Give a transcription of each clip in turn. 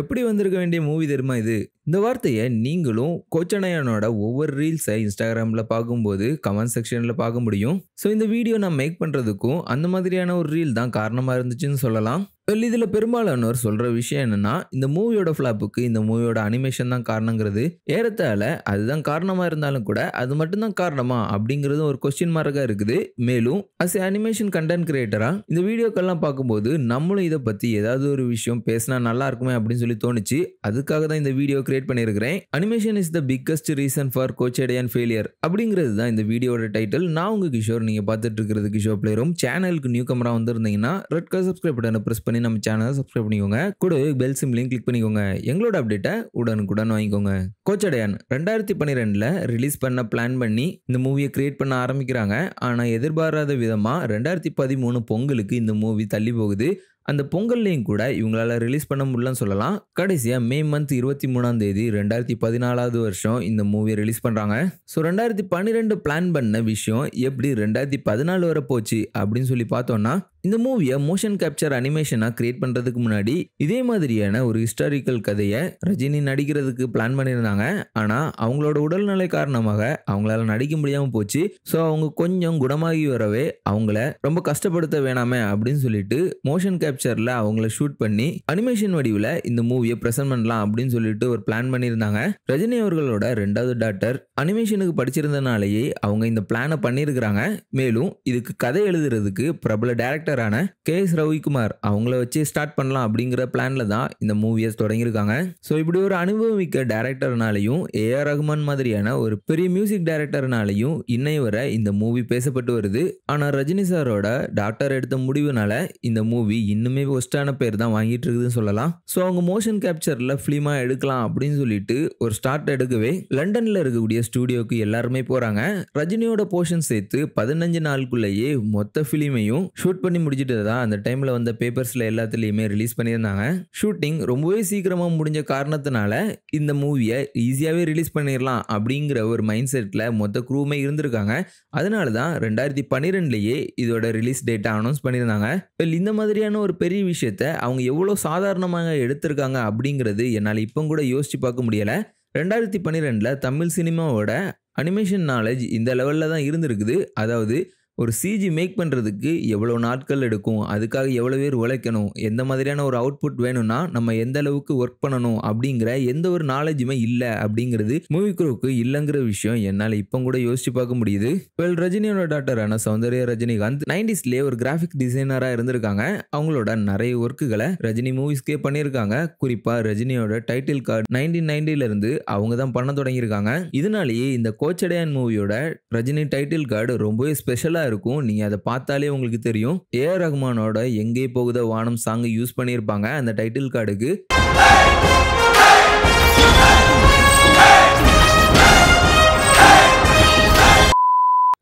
எப்படி வந்திருக்க வேண்டிய மூவி தெரியுமா இது? இந்த வார்த்தைய நீங்களும் கோச்சடையானோட ஒவ்வொரு ரீல்ஸை இன்ஸ்டாகிராமில் பார்க்கும்போது கமெண்ட் செக்ஷனில் பார்க்க முடியும். ஸோ இந்த வீடியோ நான் மேக் பண்ணுறதுக்கும் அந்த மாதிரியான ஒரு ரீல் தான் காரணமாக இருந்துச்சுன்னு சொல்லலாம். இதில் பெரும்பாலானோர் சொல்கிற விஷயம் என்னென்னா, இந்த மூவியோட ஃப்ளாப்புக்கு இந்த மூவியோட அனிமேஷன் தான் காரணங்கிறது. ஏறத்தாழ அதுதான் காரணமாக இருந்தாலும் கூட அது மட்டும்தான் காரணமா அப்படிங்கிறது ஒரு கொஸ்டின் மார்க்காக இருக்குது. மேலும் அஸ் அனிமேஷன் கண்டென்ட் கிரியேட்டராக இந்த வீடியோக்கெல்லாம் பார்க்கும்போது நம்மளும் இதை பற்றி ஏதாவது ஒரு விஷயம் பேசினா நல்லா இருக்குமே அப்படின்னு சொல்லி தோணுச்சு. அதுக்காக தான் இந்த வீடியோ கிரியேட் பண்ணியிருக்கிறேன். Animation is the biggest reason for Kochadaiiyaan failure அப்படிங்கிறது தான் இந்த வீடியோட டைட்டில். நான் உங்கள் கிஷோர், நீங்கள் பார்த்துட்டு இருக்கிறது கிஷோர் பிளேரூம். சேனலுக்கு நியூ கமரா வந்திருந்தீங்கன்னா ரெட் கலர் சப்ஸ்கிரைப் பட்டனை ப்ரெஸ் பண்ணி நம்ம சேனலை சப்ஸ்கிரைப் பண்ணிக்கோங்க. கூட பெல் சிம்லையும் கிளிக் பண்ணிக்கோங்க. எங்களோட அப்டேட்டை உடனுக்குடன் வாங்கிக்கோங்க. கோச்சடையான் 2012 ரிலீஸ் பண்ண பிளான் பண்ணி இந்த மூவியை கிரியேட் பண்ண ஆரம்பிக்கிறாங்க. ஆனால் எதிர்பாராத விதமாக 2013 பொங்கலுக்கு இந்த மூவி தள்ளி போகுது. அந்த பொங்கல்லையும் கூட இவங்களால ரிலீஸ் பண்ண முடியலன்னு சொல்லலாம். கடைசியாக மே மந்த் 23ஆம் தேதி 2014 வருஷம் இந்த மூவியை ரிலீஸ் பண்ணுறாங்க. ஸோ 2012 பிளான் பண்ண விஷயம் எப்படி 2014 வரை போச்சு அப்படின்னு சொல்லி பார்த்தோம்னா, இந்த மூவியை மோஷன் கேப்சர் அனிமேஷனாக கிரியேட் பண்ணுறதுக்கு முன்னாடி இதே மாதிரியான ஒரு ஹிஸ்டாரிக்கல் கதையை ரஜினி நடிக்கிறதுக்கு பிளான் பண்ணியிருந்தாங்க. ஆனால் அவங்களோட உடல்நிலை காரணமாக அவங்களால நடிக்க முடியாமல் போச்சு. ஸோ அவங்க கொஞ்சம் குணமாகி வரவே அவங்கள ரொம்ப கஷ்டப்படுத்த வேணாமே அப்படின்னு சொல்லிட்டு மோஷன் கேப்சரில் அவங்கள ஷூட் பண்ணி அனிமேஷன் வடிவில் இந்த மூவியை ப்ரெசென்ட் பண்ணலாம் அப்படின்னு சொல்லிட்டு ஒரு பிளான் பண்ணியிருந்தாங்க. ரஜினி அவர்களோட 2வது டாட்டர் அனிமேஷனுக்கு படிச்சிருந்தனாலேயே அவங்க இந்த பிளானை பண்ணியிருக்கிறாங்க. மேலும் இதுக்கு கதை எழுதுறதுக்கு பிரபல டேரக்டர் KS ரவிக்குமார் அவங்கள வச்சு ஸ்டார்ட் பண்ணலாம் அப்படிங்கிற பிளான்ல தான் இந்த மூவியை தொடங்கியிருக்காங்க. ஸோ இப்படி ஒரு அனுபவமிக்க டேரக்டர்னாலையும் AR ரஹ்மான் மாதிரியான ஒரு பெரிய மியூசிக் டைரக்டர்னாலையும் இன்னை வரை இந்த மூவி பேசப்பட்டு வருது. ஆனால் ரஜினி சாரோட டாக்டர் எடுத்த முடிவுனால இந்த மூவி இன்னுமே ஒஸ்டான பேர் தான் வாங்கிட்டு இருக்குதுன்னு சொல்லலாம். ஸோ அவங்க மோஷன் கேப்சர்ல ஃபிலிமா எடுக்கலாம் அப்படின்னு சொல்லிட்டு ஒரு ஸ்டார்ட் எடுக்கவே லண்டன்ல இருக்கக்கூடிய ஸ்டுடியோக்கு எல்லாருமே போறாங்க. ரஜினியோட போர்ஷன் சேர்த்து 15 நாளுக்குள்ளேயே மொத்த ஃபிலிமையும் ஷூட் பண்ணி முடிச்சிட்டு தான் அந்த டைம்ல வந்த பேப்பர்ஸ்ல எல்லாத்துலயுமே ரிலீஸ் பண்ணியிருந்தாங்க. ஷூட்டிங் ரொம்பவே சீக்கிரமா முடிஞ்ச காரணத்தினால இந்த மூவியை ஈஸியாவே ரிலீஸ் பண்ணிடலாம் அப்படிங்கிற ஒரு மைண்ட் செட்ல மொத்த க்ரூமே இருந்திருக்காங்க. அதனால தான் 2012லயே இதோட ரிலீஸ் டேட்டை அனௌன்ஸ் பண்ணியிருந்தாங்க. இந்த மாதிரியான ஒரு பெரிய விஷயத்த அவங்க எவ்வளோ சாதாரணமாக எடுத்திருக்காங்க அப்படிங்கிறது என்னால் இப்போ கூட யோசிச்சு பார்க்க முடியல. 2012 தமிழ் சினிமாவோட அனிமேஷன் நாலேஜ் இந்த லெவலில் தான் இருந்திருக்குது. அதாவது ஒரு சிஜி மேக் பண்ணுறதுக்கு எவ்வளோ நாட்கள் எடுக்கும், அதுக்காக எவ்வளோ பேர் உழைக்கணும், எந்த மாதிரியான ஒரு அவுட்புட் வேணும்னா நம்ம எந்த அளவுக்கு ஒர்க் பண்ணணும் அப்படிங்கிற எந்த ஒரு நாலேஜுமே இல்லை அப்படிங்கிறது மூவி குரூவுக்கு இல்லைங்கிற விஷயம் என்னால் இப்போ கூட யோசிச்சு பார்க்க முடியுது. ரஜினியோட டாட்டரான சௌந்தர்யா ரஜினிகாந்த் 90ஸ்லேயே ஒரு கிராஃபிக் டிசைனராக இருந்திருக்காங்க. அவங்களோட நிறைய ஒர்க்குகளை ரஜினி மூவிஸ்க்கே பண்ணியிருக்காங்க. குறிப்பாக ரஜினியோட டைட்டில் கார்டு 1990லேருந்து அவங்க தான் பண்ண தொடங்கியிருக்காங்க. இதனாலேயே இந்த கோச்சடையான் மூவியோட ரஜினி டைட்டில் கார்டு ரொம்பவே ஸ்பெஷலாக இருக்கும். நீங்க அதை பார்த்தாலே உங்களுக்கு தெரியும். AR ரஹ்மானோட எங்கே போகுத வானம் சாங் யூஸ் பண்ணியிருப்பாங்க அந்த டைட்டில் கார்டுக்கு.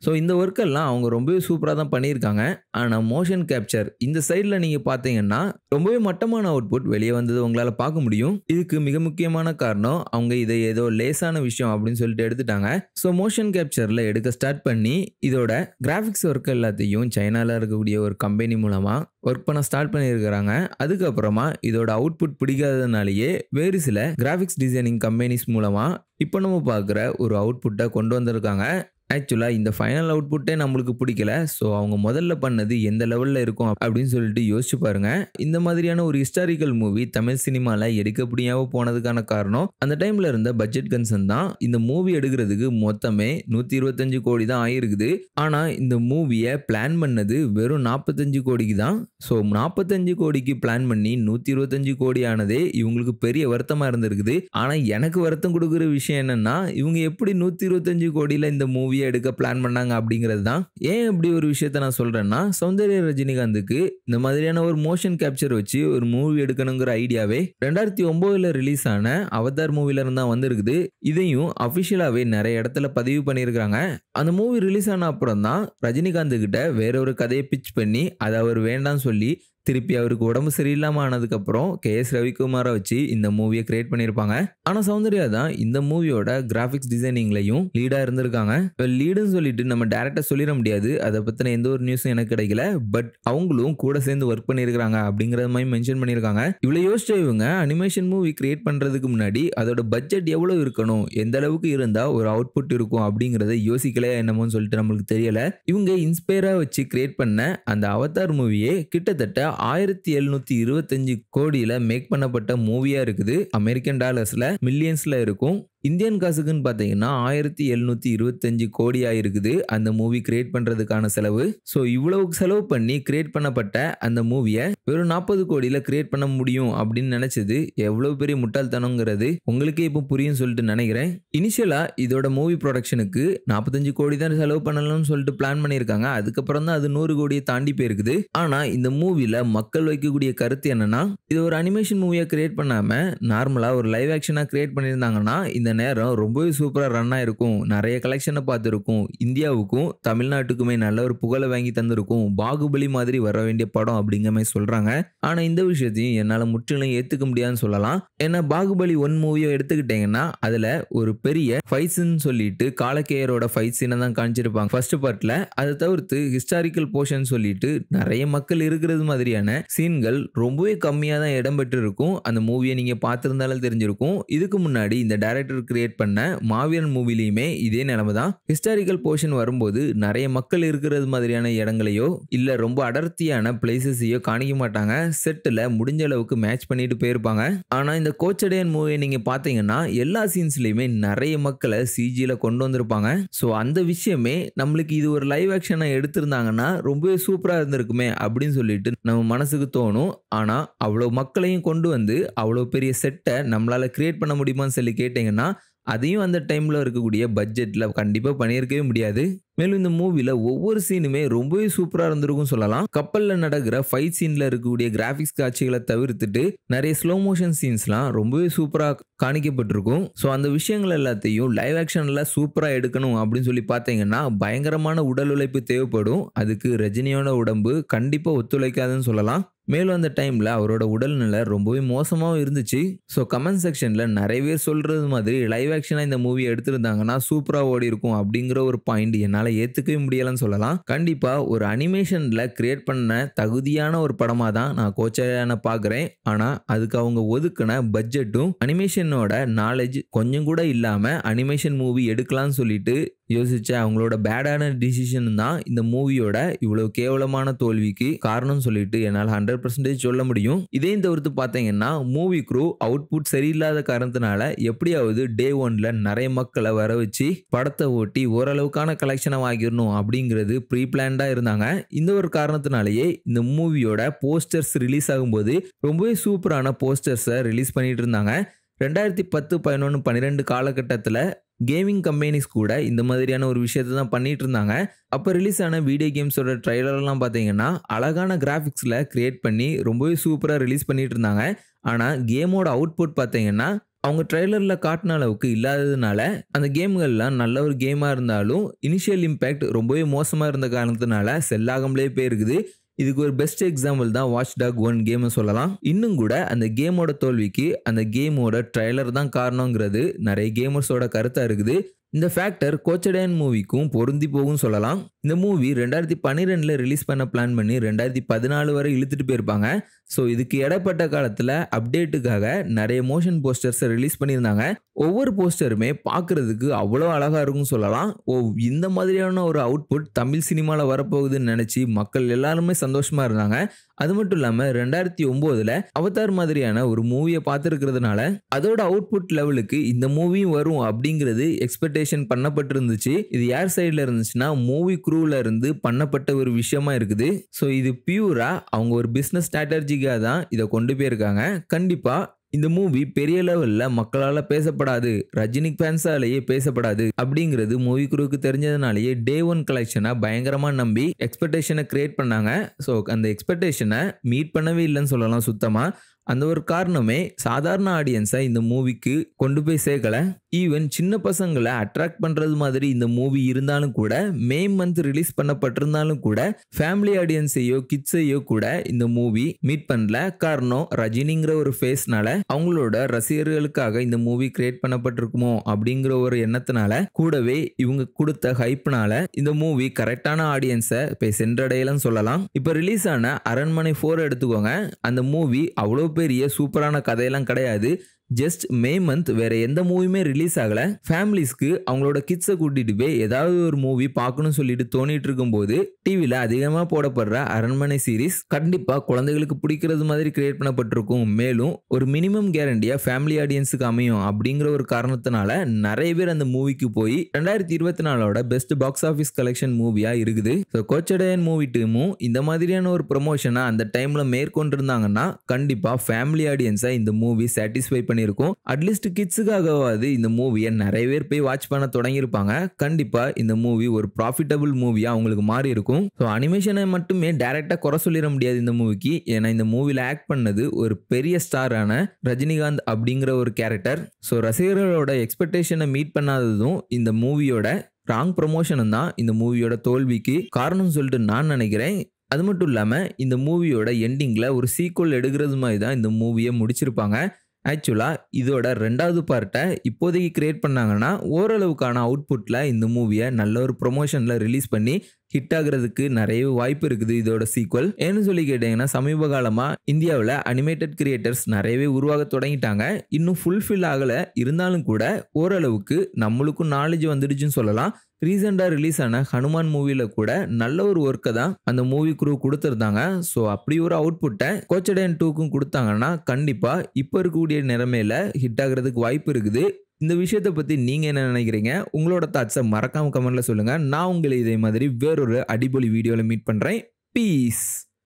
ஸோ இந்த ஒர்க்கெல்லாம் அவங்க ரொம்பவே சூப்பராக தான் பண்ணியிருக்காங்க. ஆனால் மோஷன் கேப்சர் இந்த சைடில் நீங்கள் பார்த்தீங்கன்னா ரொம்பவே மட்டமான அவுட்புட் வெளியே வந்தது உங்களால் பார்க்க முடியும். இதுக்கு மிக முக்கியமான காரணம் அவங்க இதை ஏதோ லேசான விஷயம் அப்படின்னு சொல்லிட்டு எடுத்துட்டாங்க. ஸோ மோஷன் கேப்சரில் எடுக்க ஸ்டார்ட் பண்ணி இதோட கிராஃபிக்ஸ் ஒர்க் எல்லாத்தையும் சைனாவில் இருக்கக்கூடிய ஒரு கம்பெனி மூலமாக ஒர்க் பண்ண ஸ்டார்ட் பண்ணியிருக்கிறாங்க. அதுக்கப்புறமா இதோட அவுட்புட் பிடிக்காததுனாலேயே வேறு சில கிராஃபிக்ஸ் டிசைனிங் கம்பெனிஸ் மூலமாக இப்போ நம்ம பார்க்குற ஒரு அவுட்புட்டை கொண்டு வந்திருக்காங்க. ஆக்சுவலாக இந்த ஃபைனல் அவுட்புட்டே நம்மளுக்கு பிடிக்கல. ஸோ அவங்க முதல்ல பண்ணது எந்த லெவலில் இருக்கும் அப்படின்னு சொல்லிட்டு யோசிச்சு பாருங்க. இந்த மாதிரியான ஒரு ஹிஸ்டாரிக்கல் மூவி தமிழ் சினிமாவில் எடுக்க முடியாமல் போனதுக்கான காரணம் அந்த டைமில் இருந்த பட்ஜெட் கன்சர்ன் தான். இந்த மூவி எடுக்கிறதுக்கு மொத்தமே 125 கோடி தான் ஆயிருக்குது. ஆனால் இந்த மூவியை பிளான் பண்ணது வெறும் 45 கோடிக்கு தான். ஸோ 45 கோடிக்கு பிளான் பண்ணி 125 கோடி ஆனதே இவங்களுக்கு பெரிய வருத்தமாக இருந்திருக்குது. ஆனால் எனக்கு வருத்தம் கொடுக்குற விஷயம் என்னன்னா, இவங்க எப்படி 125 கோடியில் இந்த மூவி எடுக்க பிளான் பண்ணாங்க அப்படிங்கிறது தான். ஏன் இப்படி ஒரு விஷயத்த நான் சொல்றேன்னா, சௌந்தர்யா ரஜினிகாந்துக்கு இந்த மாதிரியான ஒரு மோஷன் கேப்சர் வச்சு ஒரு மூவி எடுக்கணுங்கிற ஐடியாவே 2009ல் ரிலீஸ் ஆன அவதார் மூவில இருந்தா வந்திருக்குது. இதையும் அபிஷியலாவே நிறைய இடத்துல பதிவு பண்ணியிருக்காங்க. அந்த மூவி ரிலீஸ் ஆன அப்புறம் தான் ரஜினிகாந்த் கிட்ட வேற ஒரு கதையை பிச் பண்ணி அதை அவர் வேண்டாம்னு சொல்லி திருப்பி அவருக்கு உடம்பு சரியில்லாம ஆனதுக்கப்புறம் கே.எஸ். ரவிக்குமாரை வச்சு இந்த மூவியை கிரியேட் பண்ணியிருப்பாங்க. ஆனா சௌந்தர்யா தான் இந்த மூவியோட கிராஃபிக்ஸ் டிசைனிங்லையும் லீடா இருந்திருக்காங்க. இப்போ லீடுன்னு சொல்லிட்டு நம்ம டைரக்டா சொல்லிட முடியாது. அதை பத்தின எந்த ஒரு நியூஸும் எனக்கு கிடைக்கல. பட் அவங்களும் கூட சேர்ந்து ஒர்க் பண்ணியிருக்காங்க அப்படிங்கிற மாதிரி மென்ஷன் பண்ணியிருக்காங்க. இவ்வளவு யோசிச்ச இவங்க அனிமேஷன் மூவி கிரியேட் பண்றதுக்கு முன்னாடி அதோட பட்ஜெட் எவ்வளவு இருக்கணும், எந்த அளவுக்கு இருந்தா ஒரு அவுட்புட் இருக்கும் அப்படிங்கறத யோசிக்கலையா என்னமோன்னு சொல்லிட்டு நம்மளுக்கு தெரியல. இவங்க இன்ஸ்பயரா வச்சு கிரியேட் பண்ண அந்த அவதார் மூவியே கிட்டத்தட்ட 1725 கோடியில மேக் பண்ணப்பட்ட மூவியா இருக்குது. அமெரிக்கன் டாலர்ஸ்ல மில்லியன்ஸ்ல இருக்கும். இந்தியன் காசுக்குன்னு பார்த்தீங்கன்னா 1725 கோடி ஆயிருக்குது அந்த மூவி கிரியேட் பண்றதுக்கான செலவு. ஸோ இவ்வளவு செலவு பண்ணி கிரியேட் பண்ணப்பட்ட அந்த மூவியை வெறும் 40 கோடியில கிரியேட் பண்ண முடியும் அப்படின்னு நினைச்சது எவ்வளவு பெரிய முட்டாள்தனங்கிறது உங்களுக்கே இப்போ புரியும் சொல்லிட்டு நினைக்கிறேன். இனிஷியலா இதோட மூவி ப்ரொடக்ஷனுக்கு 45 கோடி தான் செலவு பண்ணலாம்னு சொல்லிட்டு பிளான் பண்ணியிருக்காங்க. அதுக்கப்புறம் தான் அது 100 கோடியை தாண்டி போயிருக்குது. ஆனா இந்த மூவில மக்கள் வைக்கக்கூடிய கருத்து என்னன்னா, இது ஒரு அனிமேஷன் மூவியா கிரியேட் பண்ணாம நார்மலா ஒரு லைவ் ஆக்ஷனா கிரியேட் பண்ணியிருந்தாங்கன்னா இந்த நேரம் ரொம்பவே சூப்பரா ரன் ஆயிருக்கும். நிறைய கலெக்ஷனை பார்த்துருக்கும். இந்தியாவுக்கும் தமிழ்நாட்டுக்குமே நல்ல ஒரு புகழை வாங்கி தந்திருக்கும். பாகுபலி மாதிரி வர வேண்டிய படம் அப்படிங்கிற மாதிரி சொல்றாங்க. ஆனா இந்த விஷயத்தையும் என்னால முற்றிலும் ஏத்துக்க முடியாதுன்னு சொல்லலாம். ஏன்னா பாகுபலி 1 மூவியை எடுத்துக்கிட்டீங்கன்னா அதுல ஒரு பெரிய ஃபைட் சீன் சொல்லிட்டு காலக்கேயரோட ஃபைட் சீனை தான் காமிச்சிருப்பாங்க ஃபர்ஸ்ட் பார்ட்ல. அதை தவிர்த்து ஹிஸ்டாரிக்கல் போர்ஷன் சொல்லிட்டு நிறைய மக்கள் இருக்கிறது மாதிரியான சீன்கள் ரொம்பவே கம்மியா தான் இடம்பெற்று இருக்கும். அந்த மூவியை நீங்க பார்த்திருந்தாலும் தெரிஞ்சிருக்கும். இதுக்கு முன்னாடி இந்த டைரக்டர் கிரியேட் பண்ண மாவீரன் மூவிலையுமே இதே நிலைமை தான். ஹிஸ்டாரிக்கல் போர்ஷன் வரும்போது நிறைய மக்கள் இருக்கிறது மாதிரியான இடங்களையோ இல்ல ரொம்ப அடர்த்தியான பிளேசஸையோ காணிக்க மாட்டாங்க. செட்டில் முடிஞ்ச அளவுக்கு மேட்ச் பண்ணிட்டு போயிருப்பாங்க. ஆனா இந்த கோச்சடையன் மூவியை நீங்க பாத்தீங்கன்னா எல்லா சீன்ஸ்லயுமே நிறைய மக்களை சிஜில கொண்டு வந்திருப்பாங்க. ஸோ அந்த விஷயமே நம்மளுக்கு இது ஒரு லைவ் ஆக்ஷனா எடுத்திருந்தாங்கன்னா ரொம்பவே சூப்பரா இருந்திருக்குமே அப்படின்னு சொல்லிட்டு நம்ம மனசுக்கு தோணும். ஆனா அவ்வளவு மக்களையும் கொண்டு வந்து அவ்வளவு பெரிய செட்டை நம்மளால கிரியேட் பண்ண முடியுமான்னு சொல்லி கேட்டீங்கன்னா அதையும் அந்த டைம்ல இருக்கக்கூடிய பட்ஜெட்ல கண்டிப்பா பண்ணியிருக்கவே முடியாது. மேலும் இந்த மூவில ஒவ்வொரு சீனுமே ரொம்பவே சூப்பரா இருந்திருக்கும் சொல்லலாம். கப்பல்ல நடக்கிற ஃபைட் சீன்ல இருக்கக்கூடிய கிராபிக்ஸ் காட்சிகளை தவிர்த்துட்டு நிறைய ஸ்லோ மோஷன் சீன்ஸ்லாம் ரொம்பவே சூப்பரா காணிக்கப்பட்டிருக்கும். ஸோ அந்த விஷயங்கள் எல்லாத்தையும் லைவ் ஆக்ஷன்ல சூப்பரா எடுக்கணும் அப்படின்னு சொல்லி பார்த்தீங்கன்னா பயங்கரமான உடல் உழைப்பு தேவைப்படும். அதுக்கு ரஜினியோட உடம்பு கண்டிப்பா ஒத்துழைக்காதுன்னு சொல்லலாம். மேலும் அந்த டைம்ல அவரோட உடல்நிலை ரொம்பவே மோசமாகவும் இருந்துச்சு. ஸோ கமெண்ட் செக்ஷன்ல நிறைய பேர் சொல்றது மாதிரி லைவ் ஆக்ஷனா இந்த மூவி எடுத்திருந்தாங்கன்னா சூப்பரா ஓடி இருக்கும் அப்படிங்கிற ஒரு பாயிண்ட் என்னால் ஏத்துக்கவே முடியலன்னு சொல்லலாம். கண்டிப்பா ஒரு அனிமேஷன்ல கிரியேட் பண்ண தகுதியான ஒரு படமா தான் நான் கோச்சடையானை பார்க்குறேன். ஆனா அதுக்கு அவங்க ஒதுக்கின பட்ஜெட்டும் அனிமேஷனோட நாலேஜ் கொஞ்சம் கூட இல்லாம அனிமேஷன் மூவி எடுக்கலாம்னு சொல்லிட்டு யோசிச்ச அவங்களோட பேடான டிசிஷன் தான் இந்த மூவியோட இவ்வளவு கேவலமான தோல்விக்கு காரணம் சொல்லிட்டு என்னால் 100% சொல்ல முடியும். இதையும் தவிர்த்து பார்த்தீங்கன்னா மூவி க்ரூ அவுட்புட் சரியில்லாத காரணத்தினால எப்படியாவது டே 1ல நிறைய மக்களை வர வச்சு படத்தை ஓட்டி ஓரளவுக்கான கலெக்ஷனை வாங்கிடணும் அப்படிங்கிறது ப்ரீ பிளான்டா இருந்தாங்க. இந்த ஒரு காரணத்தினாலேயே இந்த மூவியோட போஸ்டர்ஸ் ரிலீஸ் ஆகும்போது ரொம்பவே சூப்பரான போஸ்டர்ஸை ரிலீஸ் பண்ணிட்டு இருந்தாங்க. 2010, 11, 12 காலகட்டத்தில் கேமிங் கம்பெனிஸ் கூட இந்த மாதிரியான ஒரு விஷயத்தை தான் பண்ணிட்டு இருந்தாங்க. அப்போ ரிலீஸ் ஆன வீடியோ கேம்ஸோட ட்ரைலர்லாம் பார்த்தீங்கன்னா அழகான கிராஃபிக்ஸில் கிரியேட் பண்ணி ரொம்பவே சூப்பராக ரிலீஸ் பண்ணிட்டு இருந்தாங்க. ஆனால் கேமோட அவுட்புட் பார்த்தீங்கன்னா அவங்க ட்ரெய்லரில் காட்டின அளவுக்கு இல்லாததுனால அந்த கேம்கள்லாம் நல்ல ஒரு கேமாக இருந்தாலும் இனிஷியல் இம்பேக்ட் ரொம்பவே மோசமாக இருந்த காரணத்தினால செல்லாகமலே போயிருக்குது. இதுக்கு ஒரு பெஸ்ட் எக்ஸாம்பிள் தான் வாட்ச் டாக் 1 கேம் சொல்லலாம். இன்னும் கூட அந்த கேமோட தோல்விக்கு அந்த கேமோட ட்ரெய்லர் தான் காரணங்கிறது நிறைய கேமர்ஸோட கருத்தா இருக்குது. இந்த ஃபேக்டர் கோச்சடையன் மூவிக்கும் பொருந்தி போகும் சொல்லலாம். இந்த மூவி 2012 ரிலீஸ் பண்ண பிளான் பண்ணி 2014 வரை இழுத்துட்டு போயிருப்பாங்க. ஸோ இதுக்கு இடப்பட்ட காலத்தில் அப்டேட்டுக்காக நிறைய மோஷன் போஸ்டர்ஸை ரிலீஸ் பண்ணியிருந்தாங்க. ஒவ்வொரு போஸ்டருமே பார்க்கறதுக்கு அவ்வளோ அழகாக இருக்கும்னு சொல்லலாம். இந்த மாதிரியான ஒரு அவுட்புட் தமிழ் சினிமாவில் வரப்போகுதுன்னு நினச்சி மக்கள் எல்லாருமே சந்தோஷமாக இருந்தாங்க. அது மட்டும் இல்லாமல் 2009 அவதார் மாதிரியான ஒரு மூவியை பார்த்துருக்கிறதுனால அதோட அவுட்புட் லெவலுக்கு இந்த மூவியும் வரும் அப்படிங்கிறது எக்ஸ்பெக்டேஷன் பண்ணப்பட்டிருந்துச்சு. இது யார் சைடில் இருந்துச்சுன்னா மூவி க்ரூல இருந்து பண்ணப்பட்ட ஒரு விஷயமா இருக்குது. ஸோ இது பியூரா அவங்க ஒரு பிஸ்னஸ் ஸ்ட்ராட்டஜிக்காக தான் இதை கொண்டு போயிருக்காங்க. கண்டிப்பா இந்த மூவி பெரிய லெவல்ல மக்களால பேசப்படாது, ரஜினி ஃபேன்ஸாலேயே பேசப்படாது அப்படிங்கிறது மூவி குரூவுக்கு தெரிஞ்சதுனாலேயே டே 1 கலெக்ஷனை பயங்கரமா நம்பி எக்ஸ்பெக்டேஷனை கிரியேட் பண்ணாங்க. ஸோ அந்த எக்ஸ்பெக்டேஷனை மீட் பண்ணவே இல்லைன்னு சொல்லலாம் சுத்தமா. அந்த ஒரு காரணமே சாதாரண ஆடியன்ஸை இந்த மூவிக்கு கொண்டு போய் சேர்க்கல. ஈவன் சின்ன பசங்களை அட்ராக்ட் பண்றது மாதிரி இந்த மூவி இருந்தாலும் கூட, மே மந்த் ரிலீஸ் பண்ணப்பட்டிருந்தாலும் கூட ஃபேமிலி ஆடியன்ஸையோ கிட்ஸையோ கூட இந்த மூவி மீட் பண்ணல. காரணம் ரஜினிங்கிற ஒரு ஃபேஸ்னால அவங்களோட ரசிகர்களுக்காக இந்த மூவி கிரியேட் பண்ணப்பட்டிருக்குமோ அப்படிங்கிற ஒரு எண்ணத்தினால, கூடவே இவங்க கொடுத்த ஹைப்னால இந்த மூவி கரெக்டான ஆடியன்ஸை போய் சென்றடையலன்னு சொல்லலாம். இப்ப ரிலீஸ் ஆன அரண்மனை 4 எடுத்துக்கோங்க. அந்த மூவி அவ்வளோ பெரிய சூப்பரான கதையெல்லாம் கிடையாது. ஜஸ்ட் மே மந்த் வேற எந்த மூவியுமே ரிலீஸ் ஆகல. ஃபேமிலிஸ்க்கு அவங்களோட கிட்ஸை கூட்டிட்டு போய் ஏதாவது ஒரு மூவி பார்க்கணும்னு சொல்லிட்டு தோணிட்டு இருக்கும்போது டிவில அதிகமா போடப்படுற அரண்மனை சீரிஸ் கண்டிப்பா குழந்தைகளுக்கு பிடிக்கிறது மாதிரி கிரியேட் பண்ணப்பட்டிருக்கும். மேலும் ஒரு மினிமம் கேரண்டியா ஃபேமிலி ஆடியன்ஸுக்கு அமையும் அப்படிங்கிற ஒரு காரணத்தினால நிறைய பேர் அந்த மூவிக்கு போய் 2024 பெஸ்ட் பாக்ஸ் ஆஃபீஸ் கலெக்ஷன் மூவியா இருக்குது. கோச்சடையன் மூவி டீமும் இந்த மாதிரியான ஒரு ப்ரொமோஷனை அந்த டைம்ல மேற்கொண்டிருந்தாங்கன்னா கண்டிப்பா ஃபேமிலி ஆடியன்ஸை இந்த மூவி சாட்டிஸ்ஃபை பண்ணி இருக்கும். அட்லீஸ்ட் கிட்ஸுக்காகவாது இந்த மூவியை நிறைய பேர் போய் வாட்ச் பண்ண தொடங்கியிருப்பாங்க. கண்டிப்பா இந்த மூவி ஒரு ப்ராஃபிட்டபிள் மூவியா அவங்களுக்கு மாறி இருக்கும். ஸோ அனிமேஷனை மட்டுமே டைரக்டா குறை சொல்லிட முடியாது இந்த மூவிக்கு. ஏன்னா இந்த மூவில ஆக்ட் பண்ணது ஒரு பெரிய ஸ்டாரான ரஜினிகாந்த் அப்படிங்கிற ஒரு கேரக்டர். ஸோ ரசிகர்களோட எக்ஸ்பெக்டேஷனை மீட் பண்ணாததும் இந்த மூவியோட ராங் ப்ரொமோஷனும் தான் இந்த மூவியோட தோல்விக்கு காரணம் சொல்லிட்டு நான் நினைக்கிறேன். அது மட்டும் இல்லாமல் இந்த மூவியோட எண்டிங்ல ஒரு சீக்வல் எடுக்கிறது மாதிரி தான் இந்த மூவியை முடிச்சிருப்பாங்க. ஆக்சுவலாக இதோட 2வது பார்ட்டை இப்போதைக்கு கிரியேட் பண்ணாங்கன்னா ஓரளவுக்கான அவுட்புட்டில் இந்த மூவியை நல்ல ஒரு ப்ரொமோஷனில் ரிலீஸ் பண்ணி ஹிட் ஆகிறதுக்கு நிறைய வாய்ப்பு இருக்குது இதோட சீக்வல். ஏன்னு சொல்லி கேட்டிங்கன்னா சமீப காலமாக இந்தியாவில் அனிமேட்டட் கிரியேட்டர்ஸ் நிறையவே உருவாக தொடங்கிட்டாங்க. இன்னும் ஃபுல்ஃபில் ஆகலை, இருந்தாலும் கூட ஓரளவுக்கு நம்மளுக்கும் நாலேஜ் வந்துடுச்சுன்னு சொல்லலாம். ரீசெண்டாக ரிலீஸ் ஆன ஹனுமான் மூவியில் கூட நல்ல ஒரு ஒர்க்கை தான் அந்த மூவி குரூ கொடுத்துருந்தாங்க. ஸோ அப்படி ஒரு அவுட்புட்டை கோச்சடையன் 2க்கும் கொடுத்தாங்கன்னா கண்டிப்பாக இப்போ இருக்கக்கூடிய நிலைமையில ஹிட் ஆகிறதுக்கு வாய்ப்பு இருக்குது. இந்த விஷயத்தை பற்றி நீங்கள் என்ன நினைக்கிறீங்க? உங்களோட தாட்ஸை மறக்காம கமெண்ட்ல சொல்லுங்கள். நான் உங்களை இதே மாதிரி வேறொரு அடிப்பொலி வீடியோவில் மீட் பண்ணுறேன். பீஸ்.